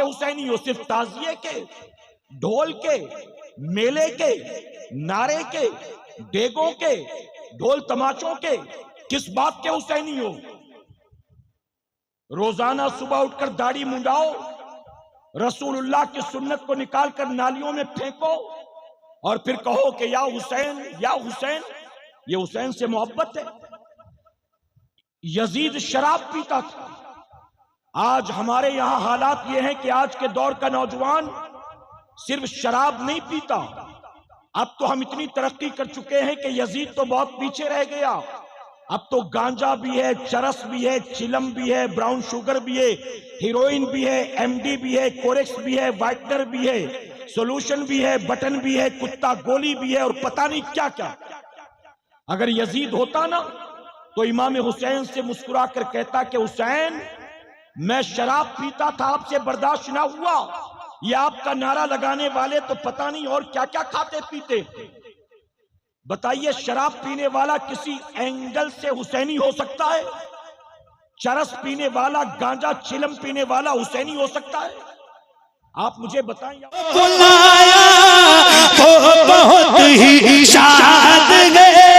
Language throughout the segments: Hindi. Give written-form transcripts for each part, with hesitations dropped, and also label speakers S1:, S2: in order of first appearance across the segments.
S1: हुसैनी हो? सिर्फ ताजिए के, ढोल के, मेले के, नारे के, डेगों के, ढोल तमाचों के? किस बात के हुसैनी हो? रोजाना सुबह उठकर दाढ़ी मुंडाओ, रसूलुल्लाह की सुन्नत को निकालकर नालियों में फेंको और फिर कहो कि या हुसैन या हुसैन। ये हुसैन से मोहब्बत है? यजीद शराब पीता था। आज हमारे यहां हालात ये हैं कि आज के दौर का नौजवान सिर्फ शराब नहीं पीता, अब तो हम इतनी तरक्की कर चुके हैं कि यजीद तो बहुत पीछे रह गया। अब तो गांजा भी है, चरस भी है, चिलम भी है, ब्राउन शुगर भी है, हीरोइन भी है, एमडी भी है, कोरेक्स भी है, वाइटनर भी है, सोल्यूशन भी है, बटन भी है, कुत्ता गोली भी है और पता नहीं क्या क्या। अगर यजीद होता ना तो इमाम हुसैन से मुस्कुरा कर कहता कि हुसैन, मैं शराब पीता था, आपसे बर्दाश्त ना हुआ। ये आपका नारा लगाने वाले तो पता नहीं और क्या क्या खाते पीते। बताइए, शराब पीने वाला किसी एंगल से हुसैनी हो सकता है? चरस पीने वाला, गांजा चिलम पीने वाला हुसैनी हो सकता है? आप मुझे बताएं।
S2: बुलाया तो बहुत ही शाद गए,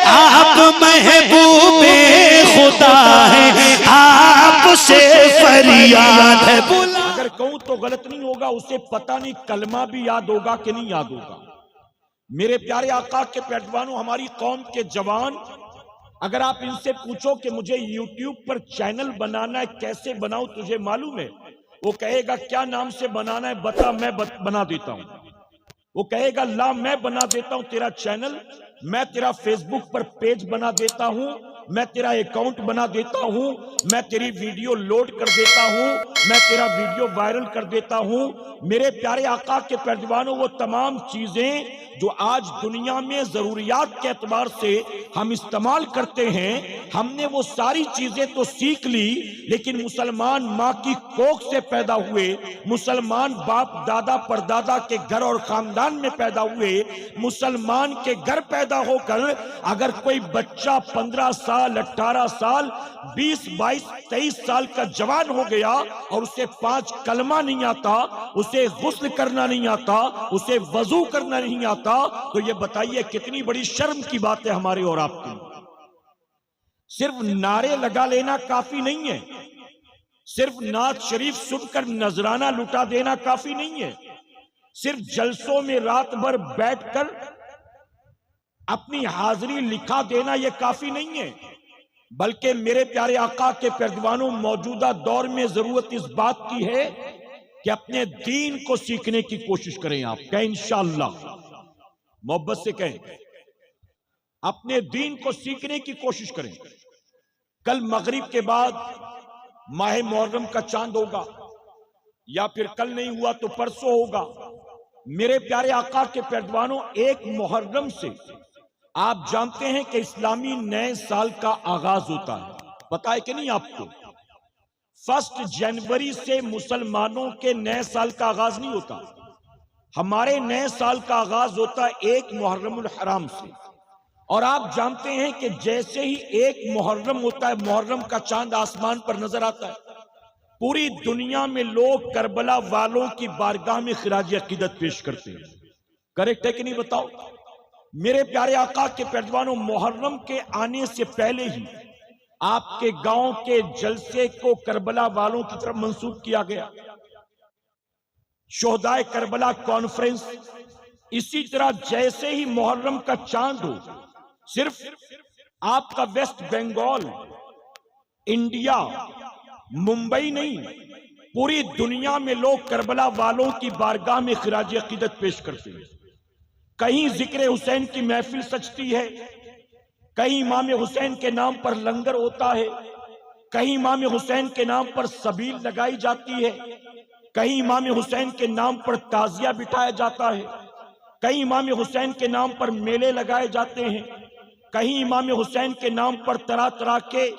S2: आप महबूबे खुदा है, आपसे फरियाद है।
S1: अगर कहूं तो गलत नहीं होगा, उसे पता नहीं कलमा भी याद होगा कि नहीं याद होगा। मेरे प्यारे आका के पैरवानों, हमारी कौम के जवान, अगर आप इनसे पूछो कि मुझे YouTube पर चैनल बनाना है, कैसे बनाऊं, तुझे मालूम है? वो कहेगा क्या नाम से बनाना है बता, मैं बना देता हूं। वो कहेगा ला मैं बना देता हूं तेरा चैनल, मैं तेरा फेसबुक पर पेज बना देता हूं, मैं तेरा अकाउंट बना देता हूं, मैं तेरी वीडियो लोड कर देता हूं, मैं तेरा वीडियो वायरल कर देता हूं। मेरे प्यारे आका के पैरवानों, वो तमाम चीजें जो आज दुनिया में जरूरियात के एतबार से हम इस्तेमाल करते हैं, हमने वो सारी चीजें तो सीख ली, लेकिन मुसलमान माँ की कोख से पैदा हुए, मुसलमान बाप दादा परदादा के घर और खानदान में पैदा हुए, मुसलमान के घर पैदा होकर अगर कोई बच्चा 15 साल, 18 साल, 20, 22, 23 साल का जवान हो गया और उसे 5 कलमा नहीं आता, उसे गुस्ल करना नहीं आता, उसे वजू करना नहीं आता, तो ये बताइए कितनी बड़ी शर्म की बात है हमारे और आपकी। सिर्फ नारे लगा लेना काफी नहीं है, सिर्फ नात शरीफ सुनकर नजराना लुटा देना काफी नहीं है, सिर्फ जलसों में रात भर बैठकर अपनी हाजिरी लिखा देना यह काफी नहीं है, बल्कि मेरे प्यारे आका के पैरवानों, मौजूदा दौर में जरूरत इस बात की है कि अपने दीन को सीखने की कोशिश करें। आप कहें इंशाअल्लाह, मोहब्बत से कहें, अपने दीन को सीखने की कोशिश करें। कल मगरिब के बाद माह मुहर्रम का चांद होगा, या फिर कल नहीं हुआ तो परसों होगा। मेरे प्यारे आका के पैरवानों, 1 मुहर्रम से आप जानते हैं कि इस्लामी नए साल का आगाज होता है, पता है कि नहीं आपको? 1 जनवरी से मुसलमानों के नए साल का आगाज नहीं होता, हमारे नए साल का आगाज होता है 1 मुहर्रमुल हराम से। और आप जानते हैं कि जैसे ही 1 मुहर्रम होता है, मुहर्रम का चांद आसमान पर नजर आता है, पूरी दुनिया में लोग करबला वालों की बारगाह में खिराज अकीदत पेश करते हैं। करेक्ट है कि नहीं बताओ? मेरे प्यारे आका के पैरवानों, मुहर्रम के आने से पहले ही आपके गांव के जलसे को करबला वालों की तरफ मंसूब किया गया। शोहदाए करबला कॉन्फ्रेंस, इसी तरह जैसे ही मुहर्रम का चांद हो, सिर्फ आपका वेस्ट बंगाल, इंडिया, मुंबई नहीं, पूरी दुनिया में लोग करबला वालों की बारगाह में खिराज अकीदत पेश करते हैं। कहीं जिक्र हुसैन की महफिल सजती है, कहीं इमाम हुसैन के नाम पर लंगर होता है, कहीं इमाम हुसैन के नाम पर सबील लगाई जाती है, कहीं इमाम हुसैन के नाम पर ताजिया बिठाया जाता है, कहीं इमाम हुसैन के नाम पर मेले लगाए जाते हैं, कहीं इमाम हुसैन के नाम पर तरह तरह के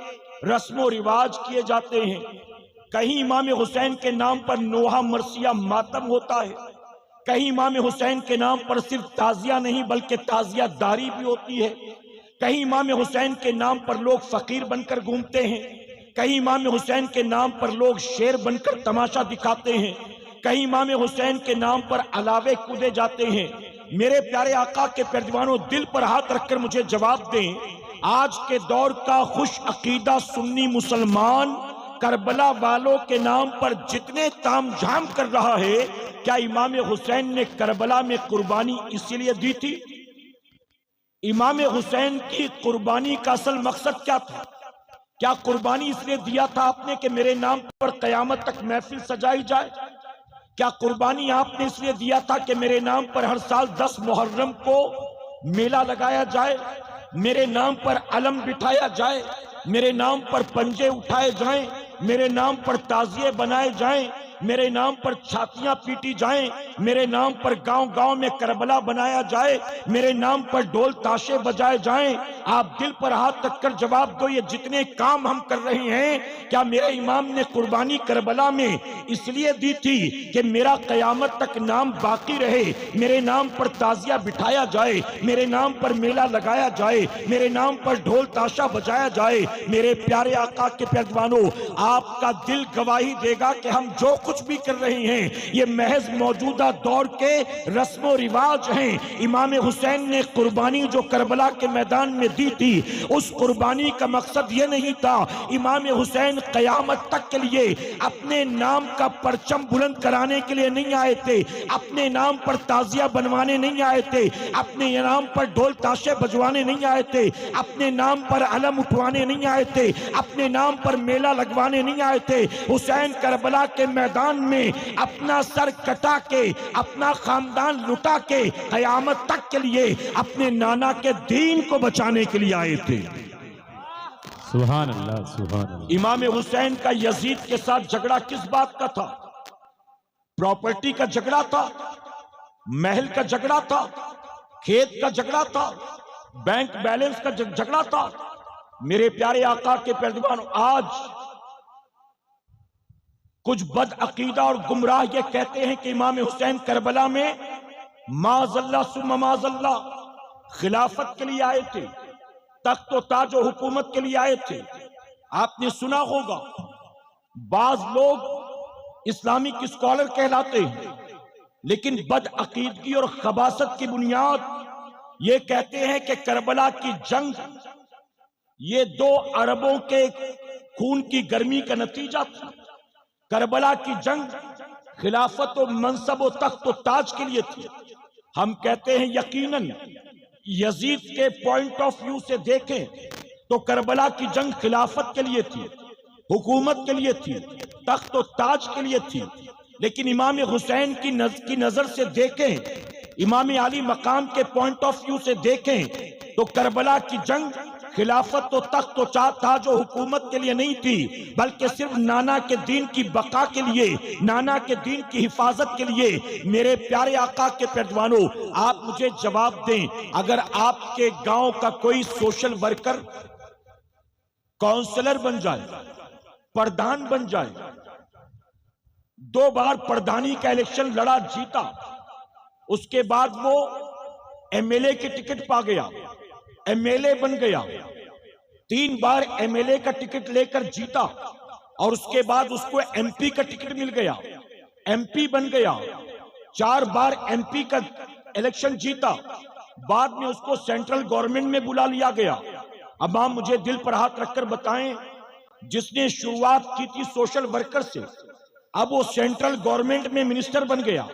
S1: रस्म रिवाज किए जाते हैं, कहीं इमाम हुसैन के नाम पर नोहा मरसिया मातम होता है, कहीं इमाम हुसैन के नाम पर सिर्फ ताजिया नहीं बल्कि ताजिया दारी भी होती है, कहीं इमाम हुसैन के नाम पर लोग फकीर बनकर घूमते हैं, कहीं इमाम हुसैन के नाम पर लोग शेर बनकर तमाशा दिखाते हैं, कहीं इमाम हुसैन के नाम पर अलावे कूदे जाते हैं। मेरे प्यारे आका के पैरदीवानों, दिल पर हाथ रखकर मुझे जवाब दें, आज के दौर का खुश अकीदा सुन्नी मुसलमान करबला वालों के नाम पर जितने तामझाम कर रहा है, क्या इमाम हुसैन ने करबला में कुर्बानी इसीलिए दी थी? इमाम हुसैन की कुर्बानी का असल मकसद क्या था? क्या कुर्बानी इसलिए दिया था आपने कि मेरे नाम पर कयामत तक महफिल सजाई जाए? क्या कुर्बानी आपने इसलिए दिया था कि मेरे नाम पर हर साल 10 मुहर्रम को मेला लगाया जाए, मेरे नाम पर अलम बिठाया जाए, मेरे नाम पर पंजे उठाए जाएं, मेरे नाम पर ताजिए बनाए जाएं, मेरे नाम पर छातियां पीटी जाएं, मेरे नाम पर गांव-गांव में करबला बनाया जाए, मेरे नाम पर ढोल ताशे बजाए जाएं? आप दिल पर हाथ रखकर जवाब दो, ये जितने काम हम कर रहे हैं, क्या मेरे इमाम ने कुर्बानी करबला में इसलिए दी थी कि मेरा कयामत तक नाम बाकी रहे, मेरे नाम पर ताजिया बिठाया जाए, मेरे नाम पर मेला लगाया जाए, मेरे नाम पर ढोल ताशा बजाया जाए? मेरे प्यारे आका के पैरदीवानों, आपका दिल गवाही देगा कि हम जो कुछ भी कर रहे हैं ये महज मौजूदा दौर के रस्मो रिवाज हैं। इमाम हुसैन ने कुर्बानी जो करबला के मैदान में दी थी, उस कुर्बानी का मकसद ये नहीं था। इमाम हुसैन कयामत तक के लिए अपने नाम का परचम बुलंद कराने के लिए नहीं आए थे, अपने नाम पर ताजिया बनवाने नहीं आए थे, अपने नाम पर ढोल ताशे बजवाने नहीं आए थे, अपने नाम पर अलम उठवाने नहीं आए थे, अपने नाम पर मेला लगवाने नहीं आए थे। हुसैन करबला के मैदान में अपना सर कटा के, अपना खानदान लुटा के कयामत तक के लिए अपने नाना के दीन को बचाने के लिए आए थे।
S3: सुभान अल्लाह, सुभान अल्लाह।
S1: इमाम हुसैन का यजीद के साथ झगड़ा किस बात का था? प्रॉपर्टी का झगड़ा था, महल का झगड़ा था, खेत का झगड़ा था, बैंक बैलेंस का झगड़ा था। मेरे प्यारे आका के पैरदीवानों, आज कुछ बद अकीदा और गुमराह ये कहते हैं कि इमाम हुसैन करबला में माज़ल्ला सुम्मा माज़ल्ला खिलाफत के लिए आए थे, तख्त व ताज व हुकूमत के लिए आए थे। आपने सुना होगा, बाज लोग इस्लामिक स्कॉलर कहलाते हैं, लेकिन बद अकीदगी और खबासत की बुनियाद ये कहते हैं कि करबला की जंग ये 2 अरबों के खून की गर्मी का नतीजा था। करबला की जंग खिलाफत और मनसब और तख्त और ताज के लिए थी। हम कहते हैं यकीनन यजीद के पॉइंट ऑफ व्यू से देखें तो करबला की जंग खिलाफत के लिए थी, हुकूमत के लिए थी, तख्त और ताज के लिए थी। लेकिन इमाम हुसैन की नजर से देखें, इमाम अली मकाम के पॉइंट ऑफ व्यू से देखें तो करबला की जंग खिलाफत तो तख्त तो ताज और हुकूमत के लिए नहीं थी, बल्कि सिर्फ नाना के दीन की बका के लिए, नाना के दीन की हिफाजत के लिए। मेरे प्यारे आका के पैरदीवानों, आप मुझे जवाब दें, अगर आपके गांव का कोई सोशल वर्कर काउंसलर बन जाए, प्रधान बन जाए, 2 बार प्रधानी का इलेक्शन लड़ा जीता, उसके बाद वो एमएलए की टिकट पा गया, एमएलए बन गया, 3 बार एमएलए का टिकट लेकर जीता, और उसके बाद उसको एमपी का टिकट मिल गया, एमपी बन गया, 4 बार एमपी का इलेक्शन जीता, बाद में उसको सेंट्रल गवर्नमेंट में बुला लिया गया। अब आप मुझे दिल पर हाथ रखकर बताएं, जिसने शुरुआत की थी सोशल वर्कर से, अब वो सेंट्रल गवर्नमेंट में मिनिस्टर बन गया,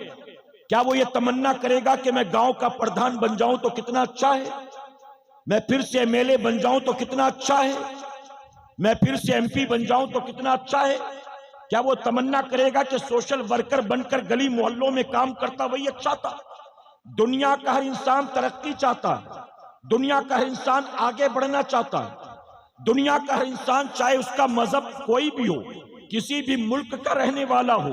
S1: क्या वो ये तमन्ना करेगा कि मैं गांव का प्रधान बन जाऊं तो कितना अच्छा है, मैं फिर से एमएलए बन जाऊं तो कितना अच्छा है, मैं फिर से एमपी बन जाऊं तो कितना अच्छा है? क्या वो तमन्ना करेगा कि सोशल वर्कर बनकर गली मोहल्लों में काम करता वही अच्छा था? दुनिया का हर इंसान तरक्की चाहता है, दुनिया का हर इंसान आगे बढ़ना चाहता है, दुनिया का हर इंसान चाहे उसका मजहब कोई भी हो, किसी भी मुल्क का रहने वाला हो,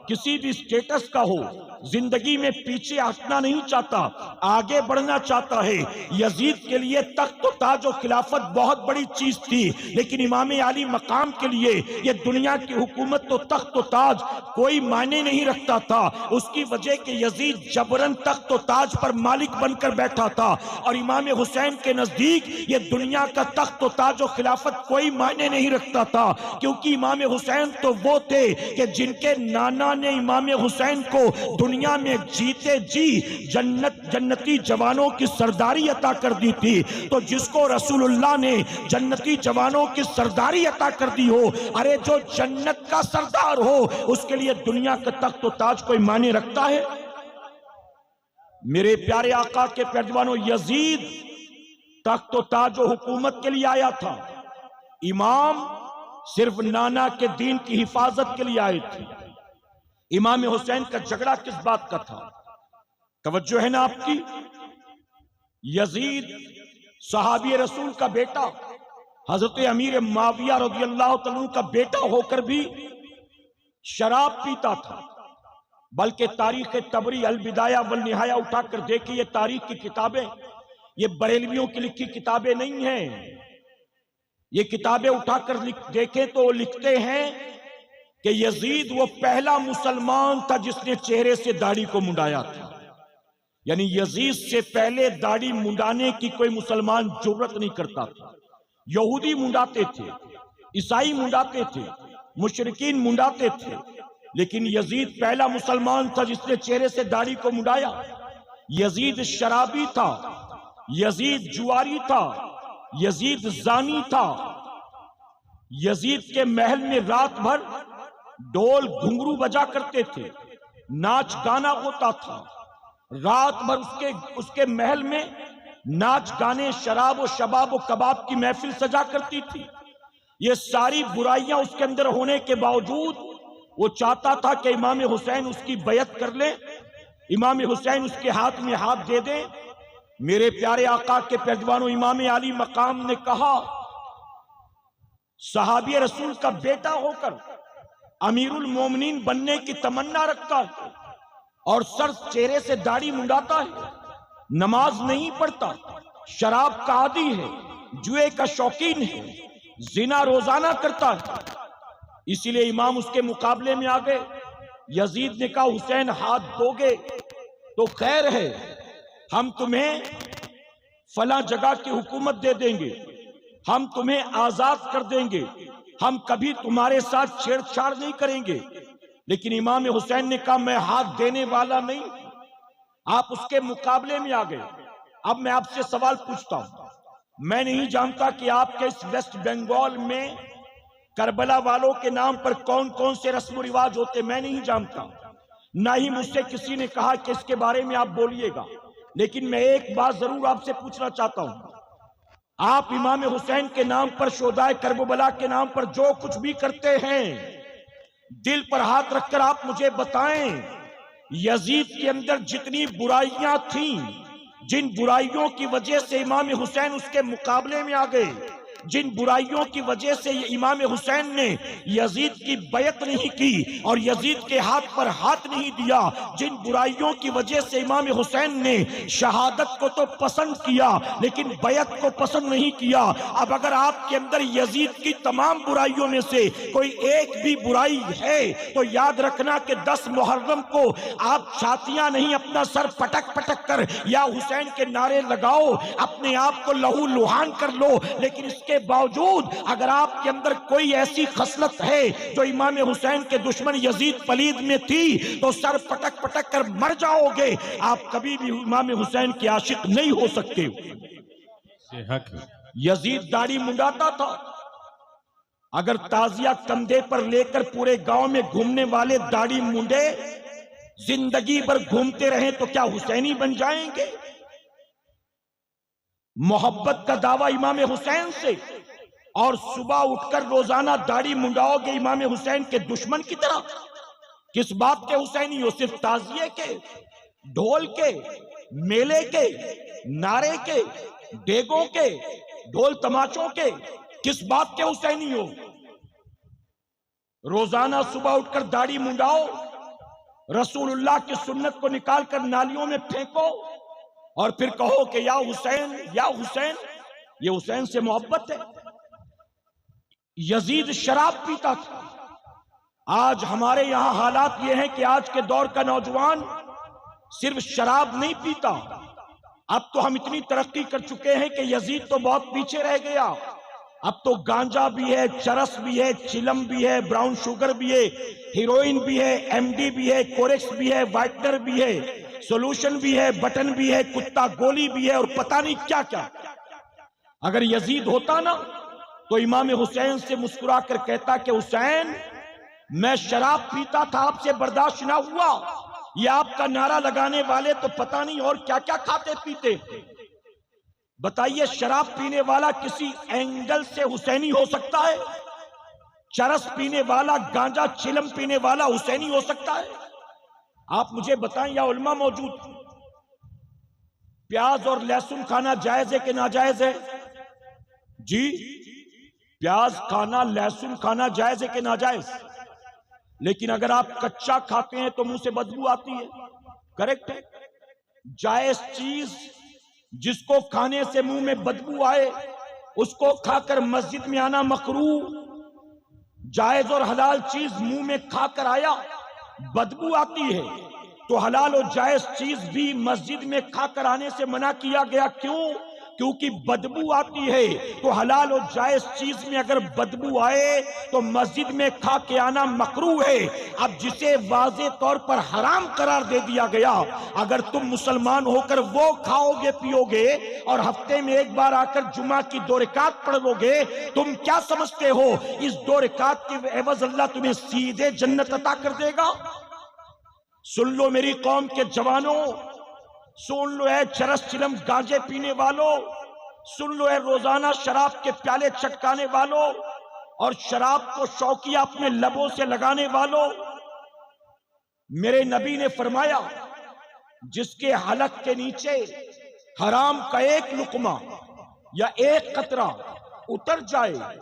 S1: किसी भी स्टेटस का हो, जिंदगी में पीछे हटना नहीं चाहता, आगे बढ़ना चाहता है। यजीद के लिए तख्त ताज और खिलाफत बहुत बड़ी चीज थी, लेकिन इमाम अली मकाम के लिए ये दुनिया की हुकूमत तो तख्त ताज कोई मायने नहीं रखता था। उसकी वजह कि यजीद जबरन तख्त ताज पर मालिक बनकर बैठा था, और इमाम हुसैन के नजदीक ये दुनिया का तख्त ताज और खिलाफत कोई मायने नहीं रखता था, क्योंकि इमाम हुसैन तो वो थे कि जिनके नाना ने इमाम हुसैन को दुनिया में जीते जी जन्नती जवानों की सरदारी अता कर दी थी। तो जिसको रसूलुल्लाह ने जन्नती जवानों की सरदारी अता कर दी हो, अरे जो जन्नत का सरदार हो, उसके लिए दुनिया का तख्त ताज कोई मायने रखता है? मेरे प्यारे आका के पैरवानों, यजीद तख्त ताज और हुकूमत के लिए आया था। इमाम सिर्फ नाना के दीन की हिफाजत के लिए आए थे। इमाम हुसैन का झगड़ा किस बात का था? तवज्जो है ना आपकी? यजीद सहाबी रसूल का बेटा, हजरत अमीर माविया रज़ियल्लाहु तआला का बेटा होकर भी शराब पीता था। बल्कि तारीख तबरी अल बिदाया वल निहाया उठाकर देखिए, ये तारीख की किताबें, ये बरेलवियों की लिखी किताबें नहीं हैं। ये किताबें उठाकर देखें तो लिखते हैं कि यजीद वो पहला मुसलमान था जिसने चेहरे से दाढ़ी को मुंडाया था। यानी यजीद से पहले दाढ़ी मुंडाने की कोई मुसलमान जुर्रत नहीं करता था। यहूदी मुंडाते थे, ईसाई मुंडाते थे, मुशरिकीन मुंडाते थे, लेकिन यजीद पहला मुसलमान था जिसने चेहरे से दाढ़ी को मुंडाया। यजीद शराबी था, यजीद जुआरी था, यजीद जानी था। यजीद के महल में रात भर ढोल घुंघरू बजा करते थे, नाच गाना होता था। रात भर उसके महल में नाच गाने, शराब और शबाब और कबाब की महफिल सजा करती थी। ये सारी बुराइयां उसके अंदर होने के बावजूद वो चाहता था कि इमाम हुसैन उसकी बैत कर ले, इमाम हुसैन उसके हाथ में हाथ दे दें। मेरे प्यारे आका के पैरवानों, इमाम अली मकाम ने कहा, सहाबी रसूल का बेटा होकर अमीरुल मोमिनीन बनने की तमन्ना रखता है और सर चेहरे से दाढ़ी मुंडाता है, नमाज नहीं पढ़ता, शराब का आदी है, जुए का शौकीन है, जिना रोजाना करता है। इसीलिए इमाम उसके मुकाबले में आ गए। यजीद ने कहा, हुसैन हाथ दोगे तो खैर है, हम तुम्हें फला जगह की हुकूमत दे देंगे, हम तुम्हें आजाद कर देंगे, हम कभी तुम्हारे साथ छेड़छाड़ नहीं करेंगे। लेकिन इमाम हुसैन ने कहा, मैं हाथ देने वाला नहीं। आप उसके मुकाबले में आ गए। अब मैं आपसे सवाल पूछता हूं, मैं नहीं जानता कि आपके इस वेस्ट बंगाल में करबला वालों के नाम पर कौन कौन से रस्म रिवाज होते, मैं नहीं जानता। ना ही मुझसे किसी ने कहा कि इसके बारे में आप बोलिएगा। लेकिन मैं एक बात जरूर आपसे पूछना चाहता हूं, आप इमाम हुसैन के नाम पर, शोदाए करबला के नाम पर जो कुछ भी करते हैं, दिल पर हाथ रखकर आप मुझे बताएं, यजीद के अंदर जितनी बुराइयां थीं, जिन बुराइयों की वजह से इमाम हुसैन उसके मुकाबले में आ गए, जिन बुराइयों की वजह से इमाम हुसैन ने यजीद की बैत नहीं की और यजीद के हाथ पर हाथ नहीं दिया, जिन बुराइयों की वजह से इमाम हुसैन ने शहादत को तो पसंद किया लेकिन बैत को पसंद नहीं किया, अब अगर आपके अंदर यजीद की तमाम बुराइयों में से कोई एक भी बुराई है तो याद रखना कि 10 मुहर्रम को आप छातियां नहीं, अपना सर पटक पटक कर या हुसैन के नारे लगाओ, अपने आप को लहू लुहान कर लो। लेकिन इसके बावजूद अगर आपके अंदर कोई ऐसी खसलत है जो इमाम हुसैन के दुश्मन यजीद पलीद में थी तो सर पटक पटक कर मर जाओगे। आप कभी भी इमाम हुसैन के आशिक नहीं हो सकते। यजीद दाढ़ी मुंडाता था। अगर ताजिया कंधे पर लेकर पूरे गांव में घूमने वाले दाढ़ी मुंडे जिंदगी भर घूमते रहे तो क्या हुसैनी बन जाएंगे? मोहब्बत का दावा इमाम हुसैन से और सुबह उठकर रोजाना दाढ़ी मुंडाओगे इमाम हुसैन के दुश्मन की तरह। किस बात के हुसैनी हो? सिर्फ ताजिए के, ढोल के, मेले के, नारे के, डेगों के, ढोल तमाचों के, किस बात के हुसैनी हो? रोजाना सुबह उठकर दाढ़ी मुंडाओ, रसूलुल्लाह की सुन्नत को निकाल कर नालियों में फेंको और फिर कहो कि या हुसैन या हुसैन। ये हुसैन से मोहब्बत है। यजीद शराब पीता था। आज हमारे यहां हालात ये हैं कि आज के दौर का नौजवान सिर्फ शराब नहीं पीता, अब तो हम इतनी तरक्की कर चुके हैं कि यजीद तो बहुत पीछे रह गया। अब तो गांजा भी है, चरस भी है, चिलम भी है, ब्राउन शुगर भी है, हीरोइन भी है, एमडी भी है, कोरेक्स भी है, वाइटनर भी है, सोल्यूशन भी है, बटन भी है, कुत्ता गोली भी है और पता नहीं क्या क्या। अगर यजीद होता ना तो इमाम हुसैन से मुस्कुरा कर कहता कि हुसैन मैं शराब पीता था, आपसे बर्दाश्त ना हुआ। ये आपका नारा लगाने वाले तो पता नहीं और क्या क्या खाते पीते। बताइए, शराब पीने वाला किसी एंगल से हुसैनी हो सकता है? चरस पीने वाला, गांजा चिलम पीने वाला हुसैनी हो सकता है? आप मुझे बताएं, या उलमा मौजूद, प्याज और लहसुन खाना जायज है कि नाजायज है? जी, प्याज खाना, लहसुन खाना जायज है कि नाजायज? लेकिन अगर आप कच्चा खाते हैं तो मुंह से बदबू आती है, करेक्ट है? जायज चीज जिसको खाने से मुंह में बदबू आए उसको खाकर मस्जिद में आना मकरूह। जायज और हलाल चीज मुंह में खाकर आया, बदबू आती है, तो हलाल और जायज चीज भी मस्जिद में खाकर आने से मना किया गया। क्यों? क्योंकि बदबू आती है। तो हलाल और जायज चीज में अगर बदबू आए तो मस्जिद में खा के आना मकरूह है। अब जिसे वाज़े तौर पर हराम करार दे दिया गया, अगर तुम मुसलमान होकर वो खाओगे पियोगे और हफ्ते में एक बार आकर जुमा की 2 रकात पढ़ लोगे, तुम क्या समझते हो इस 2 रकात के एवज अल्लाह तुम्हें सीधे जन्नत अता कर देगा? सुन लो मेरी कौम के जवानों, सुन लो है चरस चिलम गांजे पीने वालों, सुन लो है रोजाना शराब के प्याले चटकाने वालों और शराब को शौकिया अपने लबों से लगाने वालों। मेरे नबी ने फरमाया, जिसके हलक के नीचे हराम का एक लुकमा या एक कतरा उतर जाए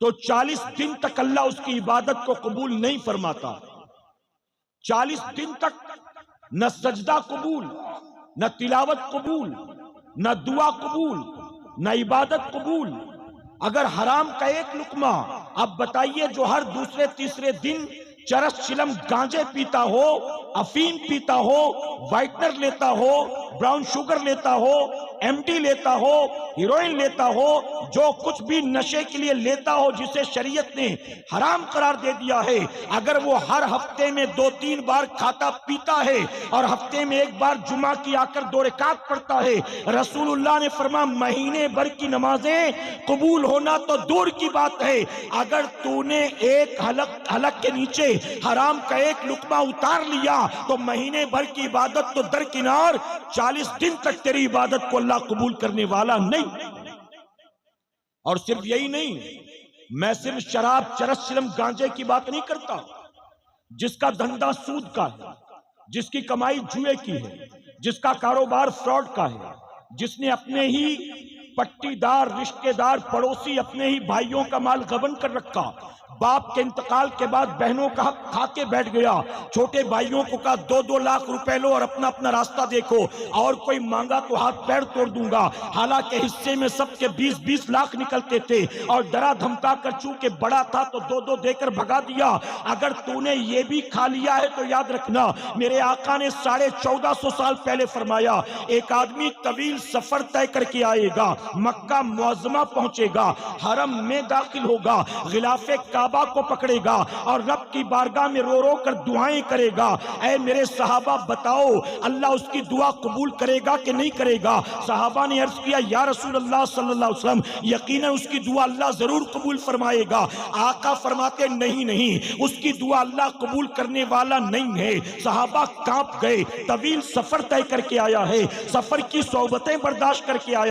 S1: तो 40 दिन तक अल्लाह उसकी इबादत को कबूल नहीं फरमाता। 40 दिन तक न सजदा कबूल, न तिलावत कबूल, न दुआ कबूल, न इबादत कबूल। अगर हराम का एक लुकमा, अब बताइए, जो हर दूसरे तीसरे दिन चरस चिलम गांजे पीता हो, अफीम पीता हो, वाइटनर लेता हो, ब्राउन शुगर लेता हो, एमडी लेता हो, हीरोइन लेता हो, जो कुछ भी नशे के लिए लेता हो जिसे शरीयत ने हराम करार दे दिया है, अगर वो हर हफ्ते में 2-3 बार खाता पीता है और हफ्ते में एक बार जुमा की आकर 2 रकात पढ़ता है, रसूलुल्लाह ने फरमाया महीने भर की नमाजें कबूल होना तो दूर की बात है, अगर तूने एक हलक के नीचे हराम का एक लुकमा उतार लिया तो महीने भर की इबादत तो दरकिनार, 40 दिन तक तेरी इबादत को अल्लाह कबूल करने वाला नहीं। और सिर्फ यही नहीं, मैं सिर्फ शराब चरस चिलम गांजे की बात नहीं करता। जिसका धंधा सूद का है, जिसकी कमाई जुए की है, जिसका कारोबार फ्रॉड का है, जिसने अपने ही पट्टीदार, रिश्तेदार, पड़ोसी, अपने ही भाइयों का माल गबन कर रखा, बाप के इंतकाल के बाद बहनों का हक खा के बैठ गया, छोटे भाइयों को कहा 2-2 लाख रुपए लो और अपना अपना रास्ता देखो, और कोई मांगा तो हाथ पैर तोड़ दूंगा। हालांकि हिस्से में सबके 20-20 लाख निकलते थे और डरा धमका कर चूंकि बड़ा था तो 2-2 देकर भगा दिया। अगर तूने ये भी खा लिया है तो याद रखना, मेरे आका ने 1450 साल पहले फरमाया, एक आदमी तवील सफर तय करके आएगा, मक्का मुअज्जमा पहुंचेगा, हरम में दाखिल होगा, गिलाफे काबा को पकड़ेगा और रब की बारगाह में रो रो कर दुआएं करेगा। ऐ मेरे सहाबा बताओ, अल्लाह उसकी दुआ कबूल करेगा कि नहीं करेगा? सहाबा ने अर्ज किया, या रसूल अल्लाह सल्लल्लाहु अलैहि वसल्लम, यकीनन उसकी दुआ अल्लाह जरूर कबूल फरमाएगा। आका फरमाते, नहीं नहीं, उसकी दुआ अल्लाह कबूल करने वाला नहीं है। सहाबा कांप गए, तवील सफर तय करके आया है, सफर की सोबतें बर्दाश्त करके आया।